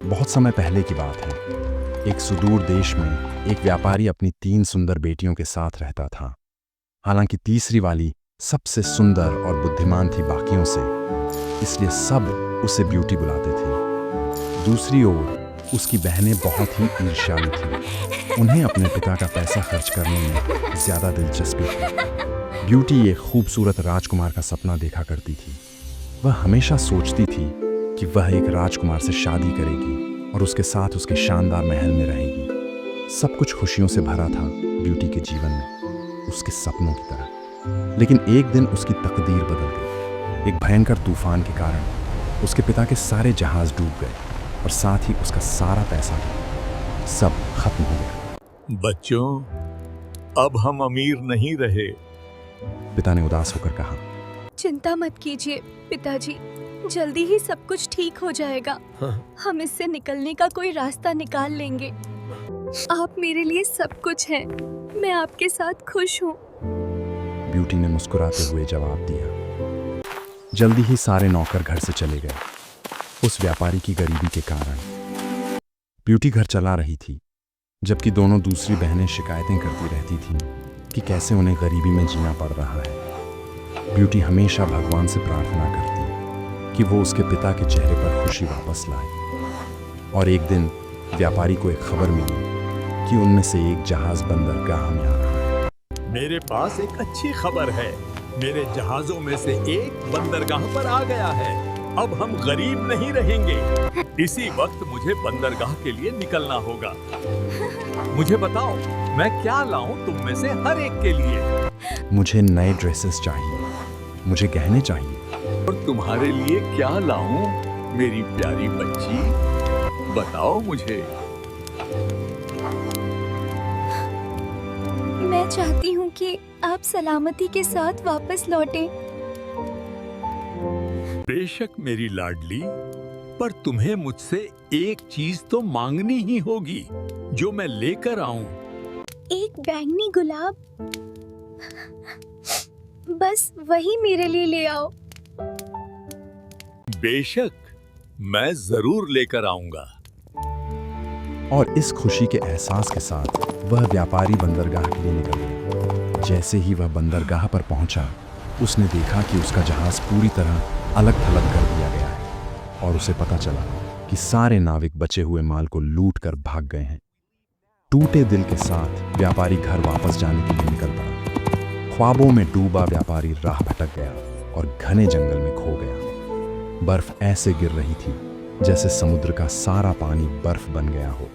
बहुत समय पहले की बात है। एक सुदूर देश में एक व्यापारी अपनी 3 सुंदर बेटियों के साथ रहता था। हालांकि तीसरी वाली सबसे सुंदर और बुद्धिमान थी बाकियों से, इसलिए सब उसे ब्यूटी बुलाते थे। दूसरी ओर उसकी बहनें बहुत ही ईर्ष्यालु थीं। उन्हें अपने पिता का पैसा खर्च करने में ज़्यादा दिलचस्पी थी। ब्यूटी एक खूबसूरत राजकुमार का सपना देखा करती थी। वह हमेशा सोचती थी कि वह एक राजकुमार से शादी करेगी और उसके साथ उसके शानदार महल में रहेगी। सब कुछ खुशियों से भरा था ब्यूटी के जीवन में, उसके सपनों की तरह। लेकिन एक दिन उसकी तकदीर बदल गई। एक भयंकर तूफान के कारण उसके पिता के सारे जहाज डूब गए और साथ ही उसका सारा पैसा भी सब खत्म हो गया। बच्चों, अब हम अमीर नहीं रहे। पिता ने उदास होकर कहा, चिंता मत कीजिए पिताजी, जल्दी ही सब कुछ ठीक हो जाएगा। हम इससे निकलने का कोई रास्ता निकाल लेंगे। आप मेरे लिए सब कुछ हैं। मैं आपके साथ खुश हूँ। ब्यूटी ने मुस्कुराते हुए जवाब दिया। जल्दी ही सारे नौकर घर से चले गए, उस व्यापारी की गरीबी के कारण। ब्यूटी घर चला रही थी, जबकि दोनों दूसरी बहनें शिकायतें करती रहती थीं कि कैसे उन्हें गरीबी में जीना पड़ रहा है। ब्यूटी हमेशा भगवान से प्रार्थना करती कि वो उसके पिता के चेहरे पर खुशी वापस लाए। और एक दिन व्यापारी को एक खबर मिली कि उनमें से एक जहाज बंदरगाह में आ रहा है। मेरे पास एक अच्छी खबर है। मेरे जहाजों में से एक बंदरगाह पर आ गया है। अब हम गरीब नहीं रहेंगे। इसी वक्त मुझे बंदरगाह के लिए निकलना होगा। मुझे बताओ, मैं क्या लाऊं तुम में से हर एक के लिए? मुझे नए ड्रेसेस चाहिए, मुझे गहने चाहिए। और तुम्हारे लिए क्या लाऊं मेरी प्यारी बच्ची? बताओ मुझे। मैं चाहती हूँ कि आप सलामती के साथ वापस लौटें। बेशक मेरी लाडली, पर तुम्हें मुझसे एक चीज तो मांगनी ही होगी जो मैं लेकर आऊं। एक बैंगनी गुलाब, बस वही मेरे लिए ले आओ। बेशक, मैं जरूर लेकर आऊंगा। और इस खुशी के एहसास के साथ वह व्यापारी बंदरगाह के लिए निकल गया। जैसे ही वह बंदरगाह पर पहुंचा, उसने देखा कि उसका जहाज पूरी तरह अलग थलग कर दिया गया है और उसे पता चला कि सारे नाविक बचे हुए माल को लूट कर भाग गए हैं। टूटे दिल के साथ व्यापारी घर वापस जाने के लिए निकल पड़ा। ख्वाबों में डूबा व्यापारी राह भटक गया और घने जंगल में खो गया। बर्फ ऐसे गिर रही थी जैसे समुद्र का सारा पानी बर्फ बन गया हो।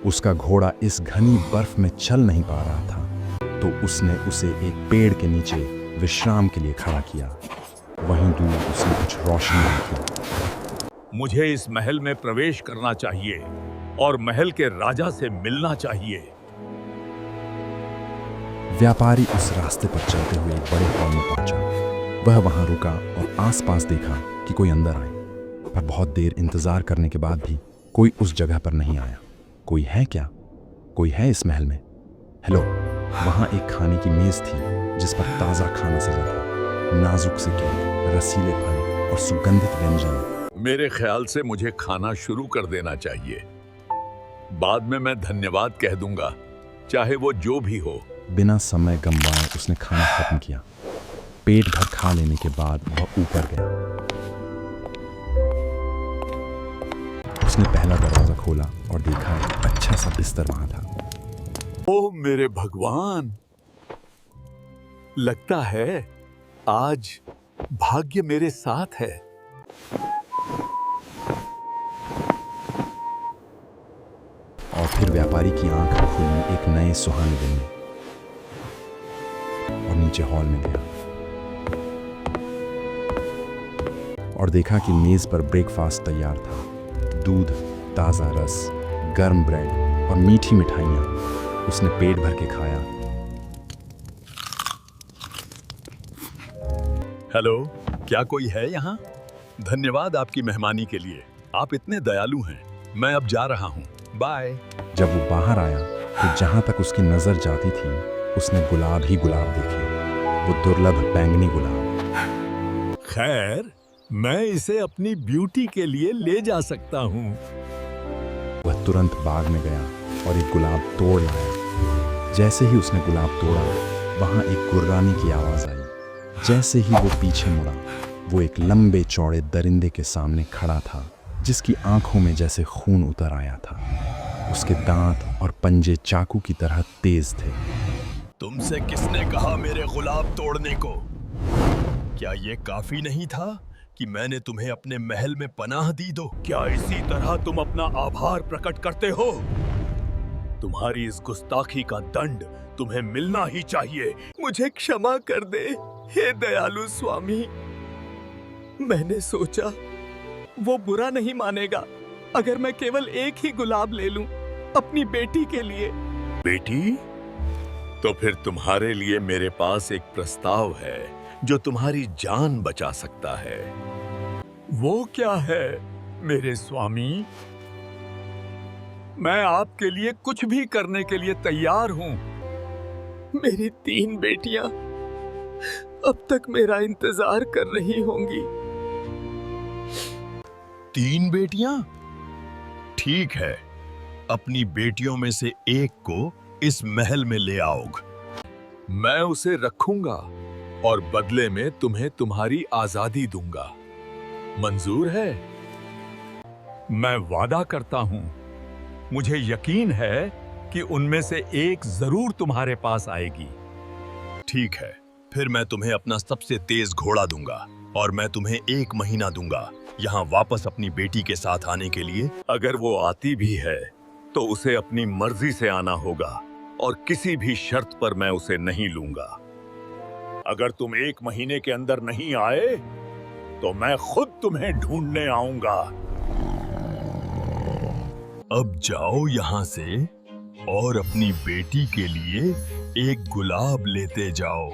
उसका घोड़ा इस घनी बर्फ में चल नहीं पा रहा था, तो उसने उसे एक पेड़ के नीचे विश्राम के लिए खड़ा किया। वहीं दूर उसने कुछ रोशनी देखी। मुझे इस महल में प्रवेश करना चाहिए और महल के राजा से मिलना चाहिए। व्यापारी उस रास्ते पर चलते हुए एक बड़े हॉल में पहुंचा। वह वहां रुका और आसपास देखा कि कोई अंदर आए, पर बहुत देर इंतजार करने के बाद भी कोई उस जगह पर नहीं आया। कोई है क्या? कोई है इस महल में? हेलो। वहां एक खाने की मेज थी जिस पर ताज़ा खाना सजा था। नाजुक से केक, रसीले फल और सुगंधित व्यंजन। मेरे ख्याल से मुझे खाना शुरू कर देना चाहिए। बाद में मैं धन्यवाद कह दूंगा, चाहे वो जो भी हो। बिना समय गंवाए उसने खाना खत्म किया। पेट भर खा लेने के बाद वह ऊपर गया। उसने पहला दरवाजा खोला और देखा एक अच्छा सा बिस्तर वहां था। ओह मेरे भगवान, लगता है आज भाग्य मेरे साथ है। और फिर व्यापारी की आंख खुली एक नए सुहाने दिन में और नीचे हॉल में गया और देखा कि मेज पर ब्रेकफास्ट तैयार था। दूध, ताज़ा रस, गर्म ब्रेड और मीठी मिठाइयाँ। उसने पेट भर के खाया। हेलो, क्या कोई है यहाँ? धन्यवाद आपकी मेहमानी के लिए। आप इतने दयालु हैं। मैं अब जा रहा हूँ। बाय। जब वो बाहर आया तो जहाँ तक उसकी नज़र जाती थी उसने गुलाब ही गुलाब देखे, वो दुर्लभ बैंगनी गुलाब। खैर, मैं इसे अपनी ब्यूटी के लिए ले जा सकता हूँ। वह तुरंत बाग में गया और एक गुलाब तोड़ लाया। जैसे ही उसने गुलाब तोड़ा, वहां एक गुर्राने की आवाज आई। जैसे ही वो पीछे मुड़ा, वो एक लंबे चौड़े दरिंदे के सामने खड़ा था, जिसकी आंखों में जैसे खून उतर आया था। उसके दांत और पंजे चाकू की तरह तेज थे। तुमसे किसने कहा मेरे गुलाब तोड़ने को? क्या ये काफी नहीं था कि मैंने तुम्हें अपने महल में पनाह दी दो? क्या इसी तरह तुम अपना आभार प्रकट करते हो? तुम्हारी इस गुस्ताखी का दंड तुम्हें मिलना ही चाहिए। मुझे क्षमा कर दे, हे दयालु स्वामी। मैंने सोचा वो बुरा नहीं मानेगा अगर मैं केवल एक ही गुलाब ले लूं अपनी बेटी के लिए। बेटी? तो फिर तुम्हारे लिए मेरे पास एक प्रस्ताव है जो तुम्हारी जान बचा सकता है। वो क्या है मेरे स्वामी? मैं आपके लिए कुछ भी करने के लिए तैयार हूं। मेरी 3 बेटियां अब तक मेरा इंतजार कर रही होंगी। 3 बेटियां? ठीक है, अपनी बेटियों में से एक को इस महल में ले आओगे। मैं उसे रखूंगा और बदले में तुम्हें तुम्हारी आजादी दूंगा। मंजूर है? मैं वादा करता हूं, मुझे यकीन है कि उनमें से एक जरूर तुम्हारे पास आएगी। ठीक है, फिर मैं तुम्हें अपना सबसे तेज घोड़ा दूंगा और मैं तुम्हें 1 महीना दूंगा यहाँ वापस अपनी बेटी के साथ आने के लिए। अगर वो आती भी है तो उसे अपनी मर्जी से आना होगा और किसी भी शर्त पर मैं उसे नहीं लूंगा। अगर तुम 1 महीने के अंदर नहीं आए तो मैं खुद तुम्हें ढूंढने आऊंगा। अब जाओ यहाँ से और अपनी बेटी के लिए एक गुलाब लेते जाओ।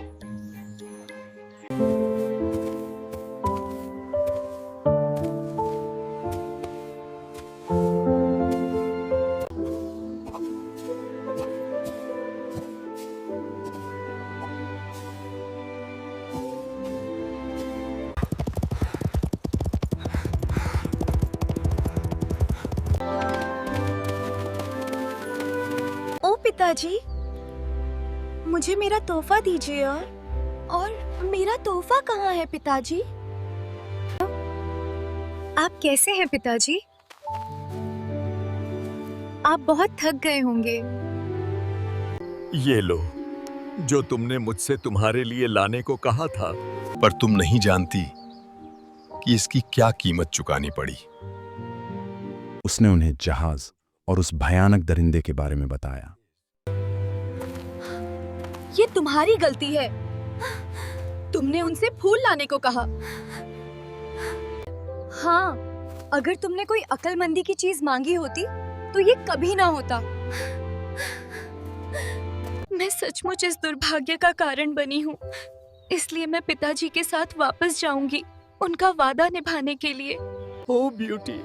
पिताजी, मुझे मेरा तोहफा दीजिए। और मेरा तोहफा कहाँ है पिताजी? आप कैसे हैं पिताजी? आप बहुत थक गए होंगे। ये लो, जो तुमने मुझसे तुम्हारे लिए लाने को कहा था, पर तुम नहीं जानती कि इसकी क्या कीमत चुकानी पड़ी। उसने उन्हें जहाज और उस भयानक दरिंदे के बारे में बताया। ये तुम्हारी गलती है। तुमने उनसे फूल लाने को कहा। हाँ, अगर तुमने कोई अक्लमंदी की चीज मांगी होती तो ये कभी ना होता। मैं सचमुच इस दुर्भाग्य का कारण बनी हूँ, इसलिए मैं पिताजी के साथ वापस जाऊंगी उनका वादा निभाने के लिए। ओ ब्यूटी,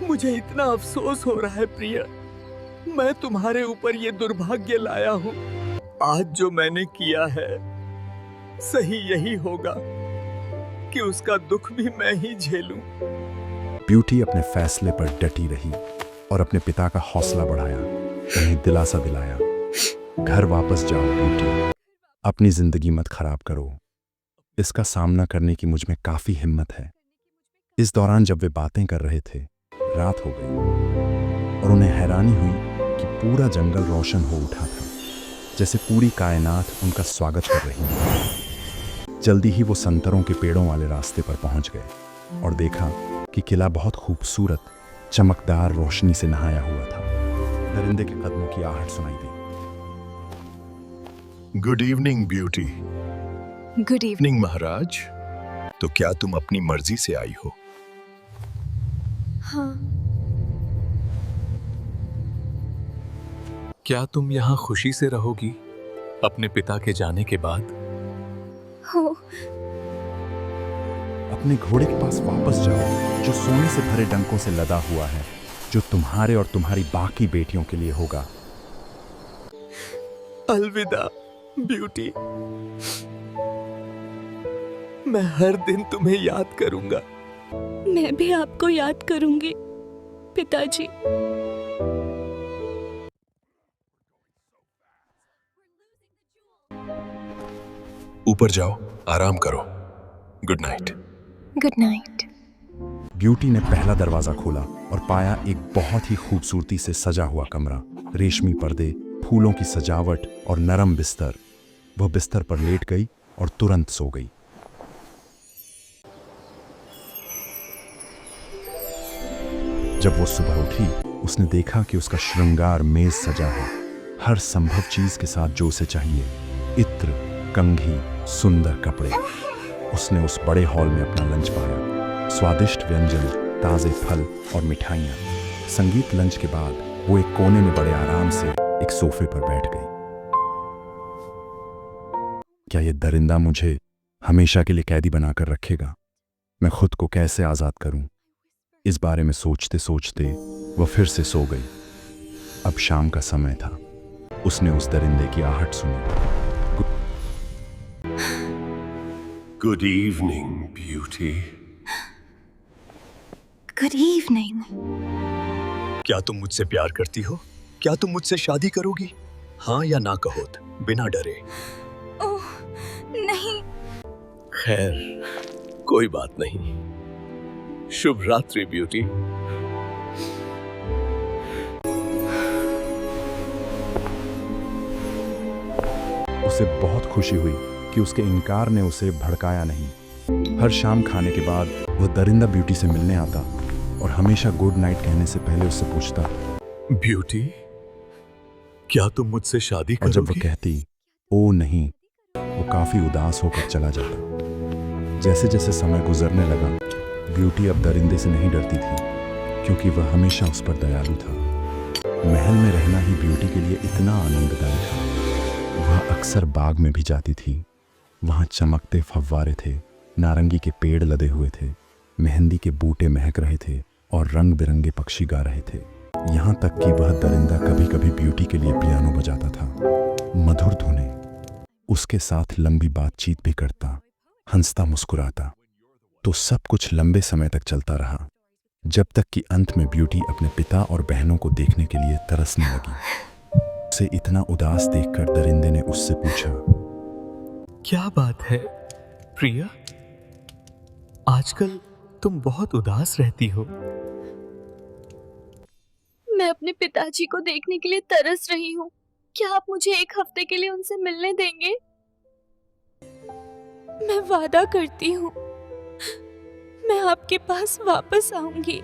मुझे इतना अफसोस हो रहा है प्रिय। मैं तुम्हारे ऊपर ये दुर्भाग्य लाया हूँ। आज जो मैंने किया है सही यही होगा कि उसका दुख भी मैं ही झेलूं। ब्यूटी अपने फैसले पर डटी रही और अपने पिता का हौसला बढ़ाया, उन्हें दिलासा दिलाया, घर वापस जाओ ब्यूटी, अपनी जिंदगी मत खराब करो। इसका सामना करने की मुझ में काफी हिम्मत है। इस दौरान जब वे बातें कर रहे थे, रात हो गई और उन्हें हैरानी हुई कि पूरा जंगल रोशन हो उठा था, जैसे पूरी कायनात उनका स्वागत कर रही है। जल्दी ही वो संतरों के पेड़ों वाले रास्ते पर पहुंच गए और देखा कि किला बहुत खूबसूरत चमकदार रोशनी से नहाया हुआ था। दरिंदे के कदमों की आहट सुनाई दी। Good evening beauty. Good evening महाराज, तो क्या तुम अपनी मर्जी से आई हो? हाँ। क्या तुम यहाँ खुशी से रहोगी अपने पिता के जाने के बाद? हो। अपने घोड़े के पास वापस जाओ जो सोने से भरे डंकों से लदा हुआ है, जो तुम्हारे और तुम्हारी बाकी बेटियों के लिए होगा। अलविदा ब्यूटी, मैं हर दिन तुम्हें याद करूंगा। मैं भी आपको याद करूंगी। पिताजी। ऊपर जाओ, आराम करो। Good night. Good night. Beauty ने पहला दरवाजा खोला और पाया एक बहुत ही खूबसूरती से सजा हुआ कमरा, रेशमी पर्दे, फूलों की सजावट और नरम बिस्तर। वह बिस्तर पर लेट गई और तुरंत सो गई। जब वो सुबह उठी, उसने देखा कि उसका श्रृंगार मेज सजा है, हर संभव चीज के साथ जो उसे चाहिए, इत्र, कंघी, सुंदर कपड़े। उसने उस बड़े हॉल में अपना लंच पाया, स्वादिष्ट व्यंजन, ताजे फल और मिठाइयाँ। संगीत लंच के बाद वो एक कोने में बड़े आराम से एक सोफे पर बैठ गई। क्या ये दरिंदा मुझे हमेशा के लिए कैदी बनाकर रखेगा? मैं खुद को कैसे आजाद करूं? इस बारे में सोचते सोचते वह फिर से सो गई। अब शाम का समय था। उसने उस दरिंदे की आहट सुनी। Good evening beauty. Good evening. क्या तुम मुझसे प्यार करती हो? क्या तुम मुझसे शादी करोगी? हाँ या ना कहो, बिना डरे। ओह नहीं। खैर, कोई बात नहीं। शुभ रात्रि ब्यूटी। उसे बहुत खुशी हुई कि उसके इनकार ने उसे भड़काया नहीं। हर शाम खाने के बाद वह दरिंदा ब्यूटी से मिलने आता और हमेशा गुड नाइट कहने से पहले उससे पूछता, ब्यूटी, क्या तुम मुझसे शादी और जब वह करोगी? कहती ओ नहीं, वो काफी उदास होकर चला जाता। जैसे जैसे समय गुजरने लगा, ब्यूटी अब दरिंदे से नहीं डरती थी, क्योंकि वह हमेशा उस पर दयालु था। महल में रहना ही ब्यूटी के लिए इतना आनंददायक था। वह अक्सर बाग में भी जाती थी। वहाँ चमकते फव्वारे थे, नारंगी के पेड़ लदे हुए थे, मेहंदी के बूटे महक रहे थे और रंग बिरंगे पक्षी गा रहे थे। यहाँ तक कि वह दरिंदा कभी कभी ब्यूटी के लिए पियानो बजाता था, मधुर धुनें। उसके साथ लंबी बातचीत भी करता, हंसता मुस्कुराता। तो सब कुछ लंबे समय तक चलता रहा, जब तक कि अंत में ब्यूटी अपने पिता और बहनों को देखने के लिए तरसने लगी। उसे इतना उदास देखकर दरिंदे ने उससे पूछा, क्या बात है प्रिया? आजकल तुम बहुत उदास रहती हो। मैं अपने पिताजी को देखने के लिए तरस रही हूँ। क्या आप मुझे एक हफ्ते के लिए उनसे मिलने देंगे? मैं वादा करती हूँ, मैं आपके पास वापस आऊंगी।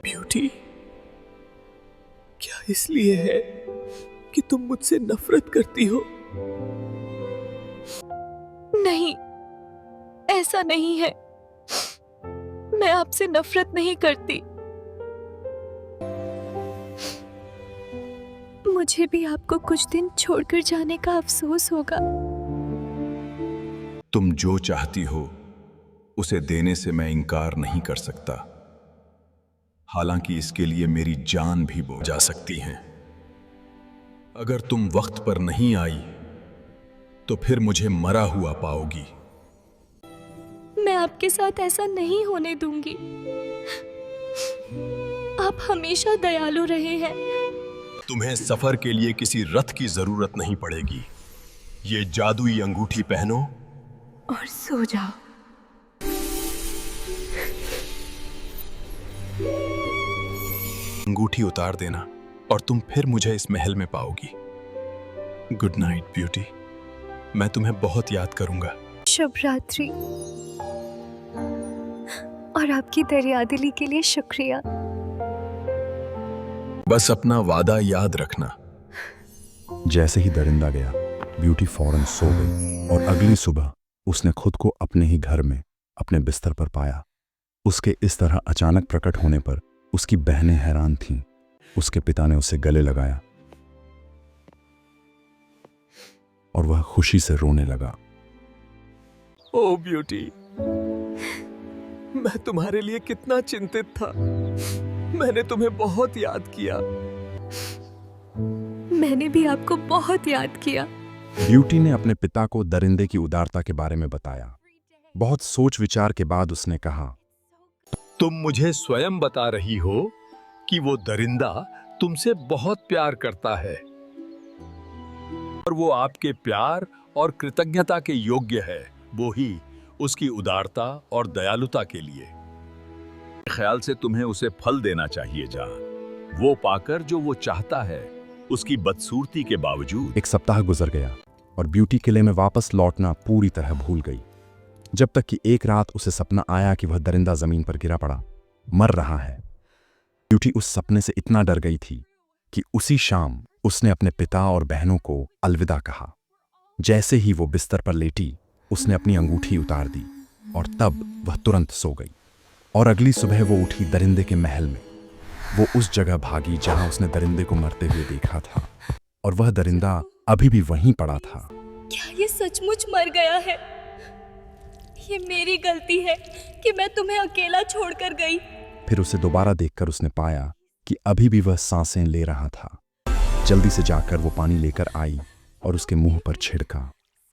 ब्यूटी, क्या इसलिए है कि तुम मुझसे नफरत करती हो? नहीं, ऐसा नहीं है। मैं आपसे नफरत नहीं करती। मुझे भी आपको कुछ दिन छोड़कर जाने का अफसोस होगा। तुम जो चाहती हो उसे देने से मैं इनकार नहीं कर सकता। हालांकि इसके लिए मेरी जान भी बो जा सकती है। अगर तुम वक्त पर नहीं आई तो फिर मुझे मरा हुआ पाओगी। मैं आपके साथ ऐसा नहीं होने दूंगी। आप हमेशा दयालु रहे हैं। तुम्हें सफर के लिए किसी रथ की जरूरत नहीं पड़ेगी। ये जादुई अंगूठी पहनो और सो जाओ। अंगूठी उतार देना और तुम फिर मुझे इस महल में पाओगी। Good night beauty. मैं तुम्हें बहुत याद करूंगा। शुभ रात्रि। और आपकी दरियादिली के लिए शुक्रिया। बस अपना वादा याद रखना। जैसे ही दरिंदा गया, ब्यूटी फौरन सो गई और अगली सुबह उसने खुद को अपने ही घर में अपने बिस्तर पर पाया। उसके इस तरह अचानक प्रकट होने पर उसकी बहनें हैरान थीं। उसके पिता ने उसे गले लगाया और वह खुशी से रोने लगा। ओ ब्यूटी, मैं तुम्हारे लिए कितना चिंतित था। मैंने तुम्हें बहुत याद किया। मैंने भी आपको बहुत याद किया। ब्यूटी ने अपने पिता को दरिंदे की उदारता के बारे में बताया। बहुत सोच विचार के बाद उसने कहा, तुम मुझे स्वयं बता रही हो कि वो दरिंदा तुमसे बहुत प्यार करता है और वो आपके प्यार और कृतज्ञता के योग्य है, वो ही उसकी उदारता और दयालुता के लिए। ख्याल से तुम्हें उसे फल देना चाहिए जान, वो पाकर जो वो चाहता है, उसकी बदसूरती के बावजूद। एक सप्ताह गुजर गया और ब्यूटी किले में वापस लौटना पूरी तरह भूल गई, जब तक कि एक रात उसे सपना आया कि वह दरिंदा जमीन पर गिरा पड़ा, मर रहा है। ब्यूटी उस सपने से इतना डर गई थी कि उसी शाम उसने अपने पिता और बहनों को अलविदा कहा। जैसे ही वो बिस्तर पर लेटी, उसने अपनी अंगूठी उतार दी और तब वह तुरंत सो गई। और अगली सुबह वो उठी दरिंदे के महल में। वो उस जगह भागी जहां उसने दरिंदे को मरते हुए देखा था, और वह दरिंदा अभी भी वहीं पड़ा था। क्या ये सचमुच मर गया है? ये मेरी गलती है कि मैं तुम्हें अकेला छोड़कर गई। फिर उसे दोबारा देखकर उसने पाया कि अभी भी वह सांसें ले रहा था। जल्दी से जाकर वो पानी लेकर आई और उसके मुंह पर छिड़का,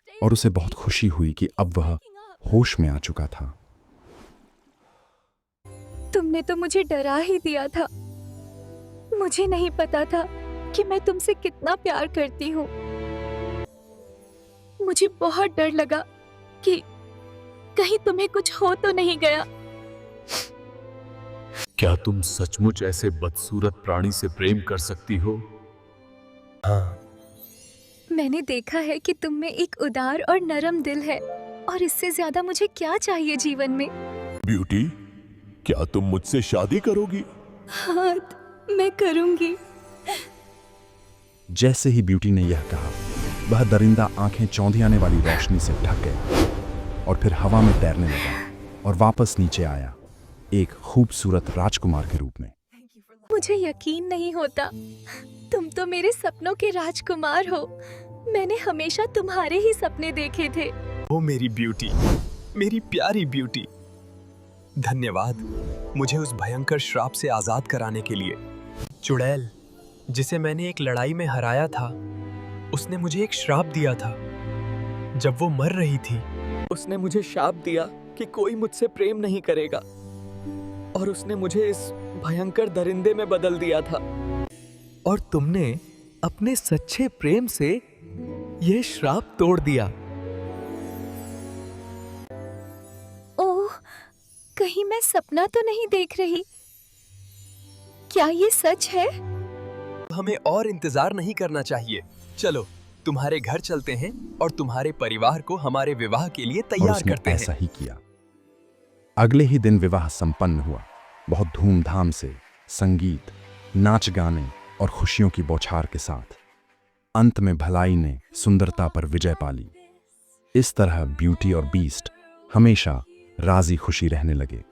और उसे बहुत खुशी हुई कि अब वह होश में आ चुका था। तुमने तो मुझे डरा ही दिया था। मुझे नहीं पता था कि मैं तुमसे कितना प्यार करती हूँ। मुझे बहुत डर लगा कि कहीं तुम्हें कुछ हो तो नहीं गया। क्या तुम सचमुच ऐसे बदसूरत प्राणी से प्रेम कर सकती हो? हाँ, मैंने देखा है कि तुम में एक उदार और नरम दिल है, और इससे ज्यादा मुझे क्या चाहिए जीवन में। ब्यूटी, क्या तुम मुझसे शादी करोगी? हाँ, मैं करूंगी। जैसे ही ब्यूटी ने यह कहा, वह दरिंदा आंखें चौंधी आने वाली रोशनी से ढक गया और फिर हवा में तैरने लगा और वापस नीचे आया, एक खूबसूरत राजकुमार के रूप में। मुझे यकीन नहीं होता, तुम तो मेरे सपनों के राजकुमार हो। मैंने हमेशा तुम्हारे ही सपने देखे थे। ओ मेरी ब्यूटी, मेरी प्यारी ब्यूटी, धन्यवाद मुझे उस भयंकर श्राप से आजाद कराने के लिए। चुड़ैल, जिसे मैंने एक लड़ाई में हराया था, उसने मुझे एक श्राप दिया था। जब वो मर रही थी, उसने मुझे शाप दिया कि कोई मुझसे प्रेम नहीं करेगा, और उसने मुझे इस भयंकर दरिंदे में बदल दिया था। और तुमने अपने सच्चे प्रेम से यह श्राप तोड़ दिया। ओह, कहीं मैं सपना तो नहीं देख रही? क्या ये सच है? हमें और इंतजार नहीं करना चाहिए। चलो तुम्हारे घर चलते हैं और तुम्हारे परिवार को हमारे विवाह के लिए और तैयार उसने करते ऐसा हैं। ही किया। अगले ही दिन विवाह संपन्न हुआ, बहुत धूमधाम से, संगीत, नाच गाने और खुशियों की बौछार के साथ। अंत में भलाई ने सुंदरता पर विजय पाली। इस तरह ब्यूटी और बीस्ट हमेशा राजी खुशी रहने लगे।